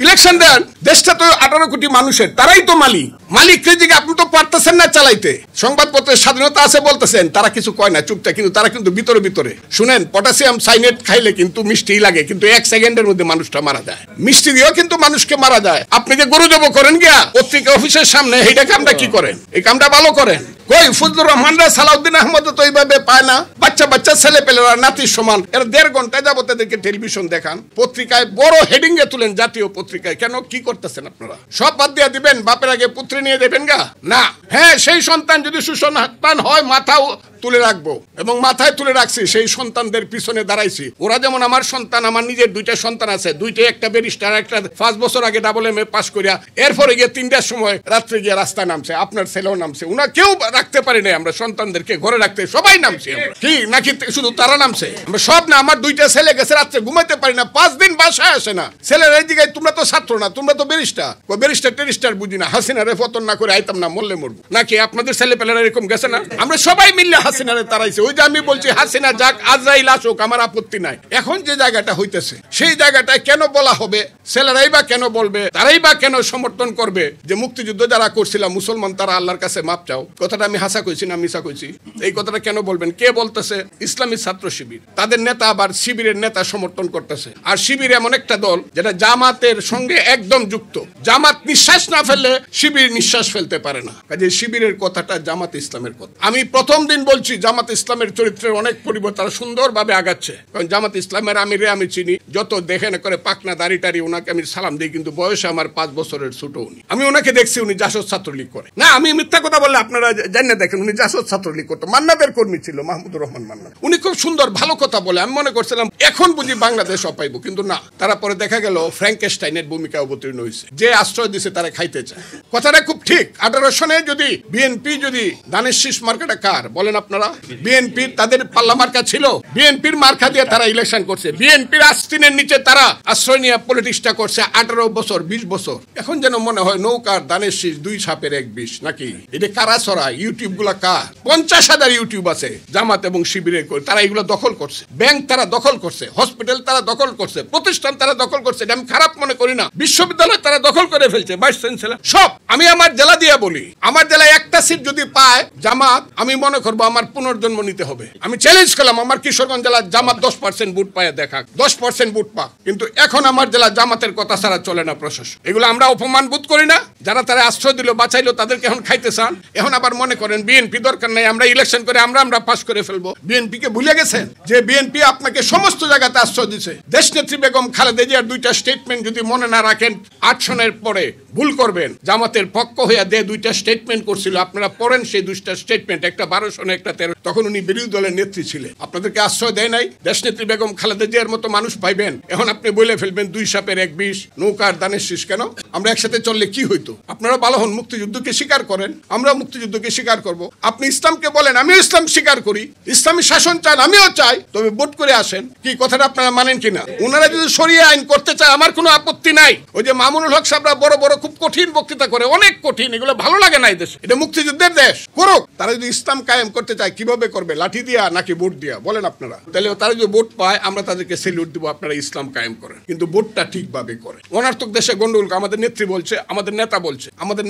Election দেন, দেশটা তো 18 কোটি মানুষের, তারাই তো মালিক দিকে আপনি তো পারতেছেন না চালাইতে। সংবাদপত্রের স্বাধীনতা আছে বলতেছেন, তারা কিছু কয় না, চুপটা, কিন্তু তারা কিন্তু ভিতরে শুনেন, পটাশিয়াম সাইনেট খাইলে কিন্তু মিষ্টি লাগে, কিন্তু 1 সেকেন্ডের মধ্যে মানুষটা মারা যায়। মিষ্টি দিয়েও কিন্তু মানুষকে মারা যায়। আপনি যে গরু জব করেন গিয়া পত্রিকা অফিসের সামনে, এইটা কামটা কি করেন? এই কামটা ভালো করেন। কই ফজলুর রহমানরা, সালাউদ্দিন আহমদ তো এইভাবে পায় না। বাচ্চা ছেলে পেলেরা নাতির সমান, এর 1.5 ঘন্টা যাবত এদেরকে টেলিভিশন দেখান, পত্রিকায় বড় হেডিং এ তুলেন, জাতীয় পত্রিকায়। কেন, কি করতেছেন আপনারা? সব বাদ দিয়ে দিবেন, বাপের আগে পুত্রে নিয়ে দেবেন গা না? হ্যাঁ, সেই সন্তান যদি সুসন্তান হয় মাথাও তুলে রাখবো, এবং মাথায় তুলে রাখছি। সেই সন্তানদের পিছনে দাঁড়াইছি। ওরা যেমন আমার সন্তান, আমার নিজের 2টা সন্তান আছে, 2টাই, একটা ব্যারিস্টার, একটা 5 বছর আগে AA পাস করিয়া এরপরে গিয়ে 3টার সময় রাত্রে গিয়ে রাস্তায় নামছে। আপনার ছেলেও নামছে। ওনা কেউ রাখতে পারি নাই আমরা সন্তানদেরকে ঘরে রাখতে, সবাই নামছে। কি নাকি শুধু তারা নামছে? আমরা সব না। আমার 2টা ছেলে গেছে, রাত্রে ঘুমাইতে পারি না, 5 দিন বাসায় আসে না। ছেলের এই দিকে, তোমরা তো ছাত্র না, তোমরা তো ব্যারিস্টার বুঝি না। হাসিনারে পতন না করে আইতাম না, মরলে মরবো নাকি? আপনাদের ছেলে পেলেরা এরকম গেছে না? আমরা সবাই মিললে হাসিনারে তারাইছে। ওই যে আমি বলছি, হাসিনা যাক, আজরাইল আসুক, আমার আপত্তি নাই। এখন যে জায়গাটা হইতেছে, সেই জায়গাটায় কেন বলা হবে? ছেলেরাই বা কেন বলবে? তারাই বা কেন সমর্থন করবে যে মুক্তিযুদ্ধ যারা করছিলাম মুসলমান, তারা আল্লাহর কাছে মাপ চাও? কথাটা আমি হাসা কইছি না মিছা কইছি? এই কথাটা কেন বলবেন? কে বলতেছে? ইসলামী ছাত্র শিবির। তাদের নেতা আবার শিবিরের নেতা সমর্থন করতেছে। আর শিবির এমন একটা দল যেটা জামাতের সঙ্গে একদম যুক্ত। জামাত নিঃশ্বাস না ফেললে শিবির নিঃশ্বাস ফেলতে পারে না। কাজে শিবিরের কথাটা জামাত ইসলামের কথা। আমি প্রথম দিন বলছি, জামাত ইসলামের চরিত্রের অনেক পরিবর্তন, সুন্দরভাবে আগাচ্ছে। কারণ জামাত ইসলামের আমিরে আমি চিনি, যত দেখে না করে পাকনা দাড়ি টাড়ি, ওনাকে আমি সালাম দিই, কিন্তু বয়সে আমার 5 বছরের ছোট উনি। আমি ওনাকে দেখছি, উনি জাসদ ছাত্রলীগ করে না। আমি মিথ্যা কথা বললে আপনারা জানেন, দেখেন উনি জাসদ ছাত্রলীগ করতো, মান্নাদের কর্মী ছিল, মাহমুদুর রহমান মান্না। উনি খুব সুন্দর ভালো কথা বলে। আমি মনে করছিলাম এখন বুঝি বাংলাদেশ অপাইব, কিন্তু না। তারা পরে দেখা গেল ফ্র্যাঙ্কেস্টাইনের ভূমিকা অবতীর্ণ হয়েছে। যে আশ্রয় দিছে তারা খাইতে চায়। কথাটা খুব ঠিক। 18 সনে যদি বিএনপি, যদি ধানের শীষ মার্কাটা কার বলেন আপনারা? বিএনপি, তাদের পাল্লা মার্কা ছিল। বিএনপির মার্কা দিয়ে তারা ইলেকশন করছে। বিএনপির আস্তিনের নিচে তারা আশ্রয় নিয়ে পলিটিক্সটা করছে 18 বছর 20 বছর। এখন যেন মনে হয় নৌকার ধানের শীষ 2 সাপের 1 বিষ নাকি? এটা কারা ছড়ায়? ইউটিউব গুলা কার? 50,000 ইউটিউব আছে জামাত এবং শিবিরের, তারা এগুলো দখল করছে। ব্যাংক তারা দখল করছে, হসপিটাল তারা দখল করছে, প্রতিষ্ঠান তারা দখল করছে। আমি খারাপ মনে করি না। বিশ্ববিদ্যালয় তারা দখল করে ফেলছে, ভাইস চ্যান্সেলর সব। আমি আমার জেলা দিয়ে বলি, আমার জেলায় একটা সিট যদি পায় জামাত, আমি মনে করবো আমার পুনর্জন্ম নিতে হবে। আমি চ্যালেঞ্জ করলাম, আমার কিশোরগঞ্জ জেলার জামাত 10% ভোট পায় দেখা, 10% ভোট পাক। কিন্তু এখন আমার জেলা জামাতের কথা ছাড়া চলে না প্রশাসন। এগুলো আমরা অপমান বোধ করি না? যারা তারা আশ্রয় দিল, বাঁচাইলো, তাদেরকে এখন খাইতে চান। এখন আবার মনে করেন বিএনপি দরকার নাই, আমরা ইলেকশন করে আমরা পাস করে ফেলবো। বিএনপি কে ভুলে গেছেন যে বিএনপি আপনাকে সমস্ত জায়গাতে আশ্রয় দিছে। দেশনেত্রী বেগম খালেদা জিয়ার 2টা স্টেটমেন্ট যদি মনে না রাখেন, 8 সনের পরে ভুল করবেন। জামাতের পক্ষ হইয়া 2টা স্টেটমেন্ট করছিল, আপনারা পড়েন সেই 2টা স্টেটমেন্ট, একটা 12 সনে, একটা 13। তখন উনি বিরোধী দলের নেত্রী ছিলেন। আপনাদেরকে আশ্রয় দেয় নাই। দেশনেত্রী বেগম খালেদা জিয়ার মতো মানুষ পাইবেন, এখন আপনি বলে ফেলবেন 2 সাপের 1 বিষ, নৌকার ধানের শীষ। কেন? আমরা একসাথে চললে কি হইতো? আপনারা ভালো হন, মুক্তিযুদ্ধকে স্বীকার করেন, আমরা মুক্তিযুদ্ধকে স্বীকার করব। আপনি ইসলামকে বলেন, আমিও ইসলাম স্বীকার করি, ইসলামী শাসন চান, আমিও চাই, তবে ভোট করে আসেন। কি কথাটা আপনারা মানেন কিনা? ওনারা যদি শরিয়া আইন করতে চায়, আমার কোনো আপত্তি নাই। ওই যে মামুনুল হক সাহেবরা বড় বড় খুব কঠিন বক্তৃতা করে, অনেক কঠিন, এগুলো ভালো লাগে না। এই দেশ, এটা মুক্তিযুদ্ধের দেশ, করুক। তারা যদি ইসলাম কায়েম করতে চায়, কিভাবে করবে? লাঠি দিয়া নাকি ভোট দিয়া? বলেন আপনারা। তাহলে তারা যদি ভোট পায়, আমরা তাদেরকে সেলিউট দিব, আপনারা ইসলাম কায়েম করেন, কিন্তু ভোটটা ঠিকভাবে করে। অনার্থক দেশে গন্ডগোল, আমাদের নেত্রী বলছে, আমাদের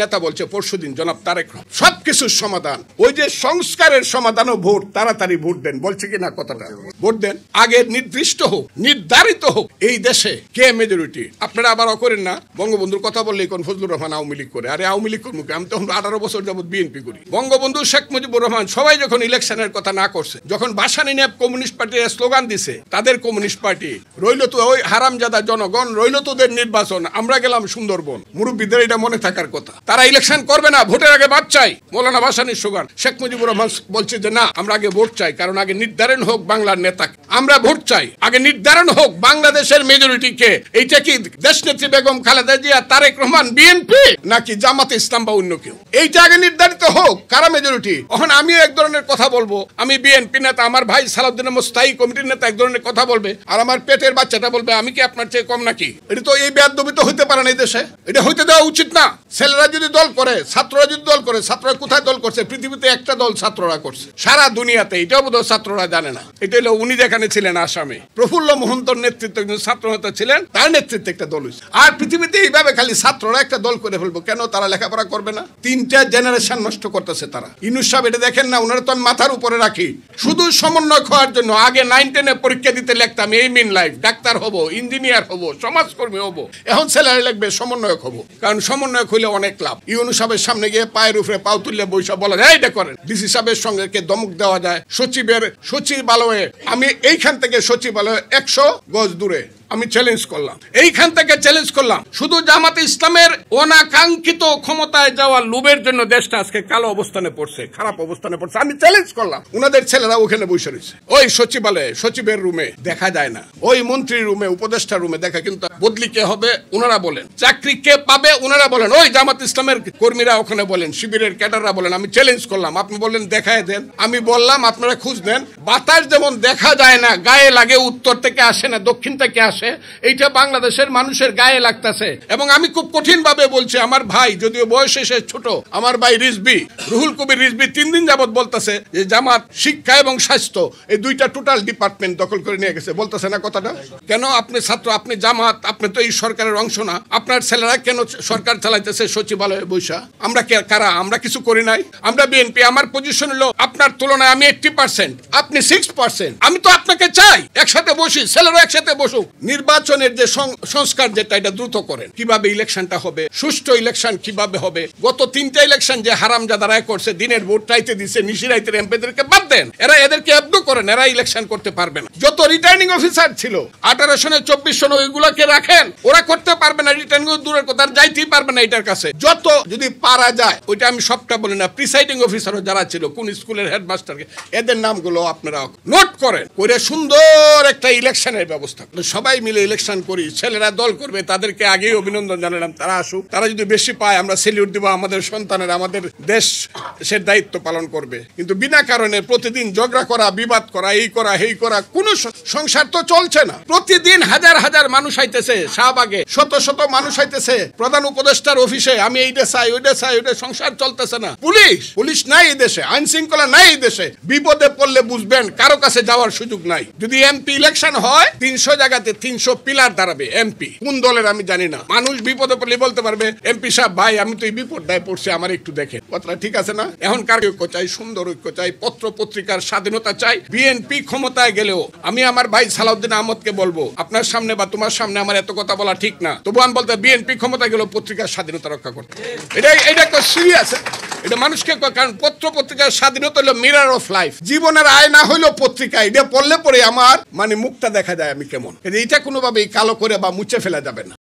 নেতা বলছে পরশুদিন, জনাব তারেক রহমান, সবকিছুর সমাধান ওই যে সংস্কারের সমাধান ও ভোট, তাড়াতাড়ি ভোট দেন বলছে কিনা? কথাটা ভোট দেন, আগে নির্দিষ্ট হোক, নির্ধারিত হোক এই দেশে কে মেজরিটি। আপনারা আবার করেন না, বঙ্গবন্ধুর কথা বললে কোন ফজলুর রহমান আওয়ামী লীগ করে। আরে আওয়ামী লীগ করবো, আমি তখন 18 বছর যাবত বিএনপি করি। বঙ্গবন্ধু, শেখ মুজিবুর রহমান সবাই যখন ইলেকশনের কথা না করছে, যখন ভাসানী নিয়ে কমিউনিস্ট পার্টির স্লোগান দিছে, তাদের কমিউনিস্ট পার্টি রইল তো ওই হারামজাদা জনগণ, রইল তোদের নির্বাচন, আমরা গেলাম সুন্দরবন। মুরব্বীদের এটা মনে থাকার কথা। তারা ইলেকশন করবে না, ভোটের আগে বাদ চাই। মৌলানা ভাসানীর স্লোগান। শেখ মুজিবুর রহমান বলছে যে না, আমরা আগে ভোট চাই, কারণ আগে নির্ধারণ হোক বাংলার নেতা। আমরা ভোট চাই, আগে নির্ধারণ হোক বাংলাদেশের মেজরিটি কে। এইটা কি দেশনেত্রী বেগম খালেদা জিয়া, তারেক রহমান, বিএনপি, নাকি জামাতে ইসলাম বা অন্য কেউ? এইটা আগে নির্ধারিত হোক কারা মেজরিটি। এখন আমি এক ধরনের কথা বলবো, আমি বিএনপি নেতা, আমার ভাই সালাউদ্দিন আহমদ স্থায়ী কমিটির নেতা এক ধরনের কথা বলবে, আর আমার পেটের বাচ্চাটা বলবে আমি কি আপনার চেয়ে কম নাকি? এটা তো এই বেয়াদবি তো হইতে পারে না এই দেশে, এটা হইতে দেওয়া উচিত না। ছেলেরা যদি দল করে, ছাত্ররা যদি দল করে, ছাত্ররা কোথায় দল করছে? পৃথিবীতে একটা দল ছাত্ররা করছে সারা দুনিয়াতে, এটাও বোধহয় ছাত্ররা জানে না। এটা হলো উনি যেখানে ছিলেন আসামে, প্রফুল্ল মোহন্তর নেতৃত্বে একজন ছাত্র নেতা ছিলেন, তার নেতৃত্বে একটা দল হয়েছে। আর পৃথিবীতে এইভাবে খালি ছাত্ররা একটা দল করে ফেলবো কেন? তারা লেখাপড়া করবে না? 3টা জেনারেশন নষ্ট করতেছে তারা। ইউনূস সাহেব এটা দেখেন না? ওনারা তো আমি মাথার উপরে রাখি শুধু সমন্বয় হওয়ার জন্য। আগে 9-10 পরীক্ষা দিতে লিখতাম এইম ইন লাইফ, ডাক্তার হব, ইঞ্জিনিয়ার হব, সমাজকর্মী হব। এখন ছেলেরা লিখবে সমন্বয়ক হব, কারণ সমন্বয়ক হইলে অনেক লাভ। ইউনূস সাহেবের সামনে গিয়ে পায়ের উপরে পাও তুললে বৈশা বলা যায় এটা করেন। ডিসি সাহেবের সঙ্গে কে দমক দেওয়া যায়। সচিবালয়ে আমি এইখান থেকে সচিবালয়ে 100 গজ দূরে আমি চ্যালেঞ্জ করলাম, এইখান থেকে চ্যালেঞ্জ করলাম। শুধু জামাতে ইসলামের অনাকাঙ্ক্ষিত ক্ষমতায় যাওয়ার লোভের জন্য দেশটা আজকে কালো অবস্থানে পড়ছে, খারাপ অবস্থানে পড়ছে। আমি চ্যালেঞ্জ করলাম, উনাদের ছেলেরা ওখানে বসে রয়েছে ওই সচিবালয়ে, সচিবের রুমে দেখা যায় না, ওই মন্ত্রীর রুমে, উপদেষ্টার রুমে দেখা, কিন্তু বদলি কে হবে ওনারা বলেন, চাকরি কে পাবে ওনারা বলেন, ওই জামাত ইসলামের কর্মীরা ওখানে বলেন, শিবিরের ক্যাডাররা বলেন। আমি চ্যালেঞ্জ করলাম, আপনি বললেন দেখায় দেন। আমি বললাম আপনারা খুঁজ নেন। বাতাস যেমন দেখা যায় না, গায়ে লাগে, উত্তর থেকে আসে না, দক্ষিণ থেকে আসে, এইটা বাংলাদেশের মানুষের গায়ে লাগতেছে। এবং আমি খুব কঠিন ভাবে বলছি, আমার ভাই যদিও বয়স এসে ছোট, আমার ভাই রিজবি, রুহুল কবির রিজবি 3 দিন যাবত বলতেছে যে জামাত শিক্ষা এবং স্বাস্থ্য এই 2টা টোটাল ডিপার্টমেন্ট দখল করে নিয়ে গেছে। বলতেছে না কথাটা? কেন? আপনি ছাত্র, আপনি জামাত, আপনি তো এই সরকারের অংশ না। আপনার ছেলেরা কেন সরকার চালাইতেছে সচিবালয়ে বৈশা? আমরা কারা? আমরা কিছু করি নাই? আমরা বিএনপি। আমার পজিশন হলো আপনার তুলনায় আমি 80%, আপনি 6%। আমি তো আপনাকে চাই একসাথে বসি, ছেলেরা একসাথে বসুক। নির্বাচনের যে সংস্কার যেটা, এটা দ্রুত করেন। কিভাবে ইলেকশনটা হবে, সুষ্ঠু ইলেকশন কিভাবে হবে? গত 3টা ইলেকশন যে হারামজাদারা করছে, দিনের ভোট চাইতে দিচ্ছে, নিশিরাইতের এমপিদেরকে বাদ দেন, এদেরকে অ্যাবডু করেন, এরা ইলেকশন করতে পারবে না। যত রিটার্নিং অফিসার ছিল 18 সনে 24 সনে, ওইগুলোকে রাখেন, ওরা করতে পারবে না। রিটার্নিং দূরের কথা, যাইতেই পারবে না এটার কাছে। যত যদি পারা যায়, ওইটা আমি সবটা বলি না, প্রিসাইডিং অফিসারও যারা ছিল, কোন স্কুলের হেডমাস্টারকে, এদের নামগুলো আপনারা নোট করেন, করে সুন্দর একটা ইলেকশনের ব্যবস্থা। সবাই মিলে ইলেকশন করি, ছেলেরা দল করবে, তাদেরকে আগেই অভিনন্দন জানালাম, তারা আসুক। তারা যদি বেশি পায় আমরা সেলিউট দিব, আমাদের সন্তানের, আমাদের দেশের দায়িত্ব পালন করবে। কিন্তু বিনা কারণে প্রতিদিন ঝগড়া করা, বিবাদ করা, এই করা, এই করা, কোন সংসার তো চলছে না। প্রতিদিন হাজার হাজার মানুষ আইতেছে শাহবাগে, শত শত মানুষ আইতেছে প্রধান উপদেষ্টার অফিসে, আমি এইটা চাই, ওইটা চাই, ওইটা, সংসার চলতেছে না। পুলিশ নাই এই দেশে, আইন শৃঙ্খলা নাই এই দেশে। বিপদে পড়লে বুঝবেন কারো কাছে যাওয়ার সুযোগ নাই। যদি এমপি ইলেকশন হয়, 300 জায়গাতে 300 পিলার দাঁড়াবে। এমপি কোন দলের আমি জানি না, মানুষ বিপদে পড়লে বলতে পারবে এমপি সাহেব ভাই আমি তো এই বিপদটায় পড়ছি, আমার একটু দেখে। কথাটা ঠিক আছে না? এখন কার ঐক্য চাই, সুন্দর ঐক্য চাই, পত্র পত্রিকার স্বাধীনতা চাই। বিএনপি ক্ষমতায় গেলেও আমি আমার ভাই সালাউদ্দিন আহমদকে বলবো, আপনার সামনে বা তোমার সামনে আমার এত কথা বলা ঠিক না, তবু আমি বলতে বিএনপি ক্ষমতায় গেলেও পত্রিকার স্বাধীনতা রক্ষা করতে। এটা সিরিয়াস, এটা মানুষকে, কারণ পত্র পত্রিকার স্বাধীনতা হলো মিরর অফ লাইফ, জীবনের আয়না হইলো পত্রিকা। এটা পড়লে পরে আমার মুখটা দেখা যায় আমি কেমন। এটা কোনোভাবেই কালো করে বা মুছে ফেলা যাবে না।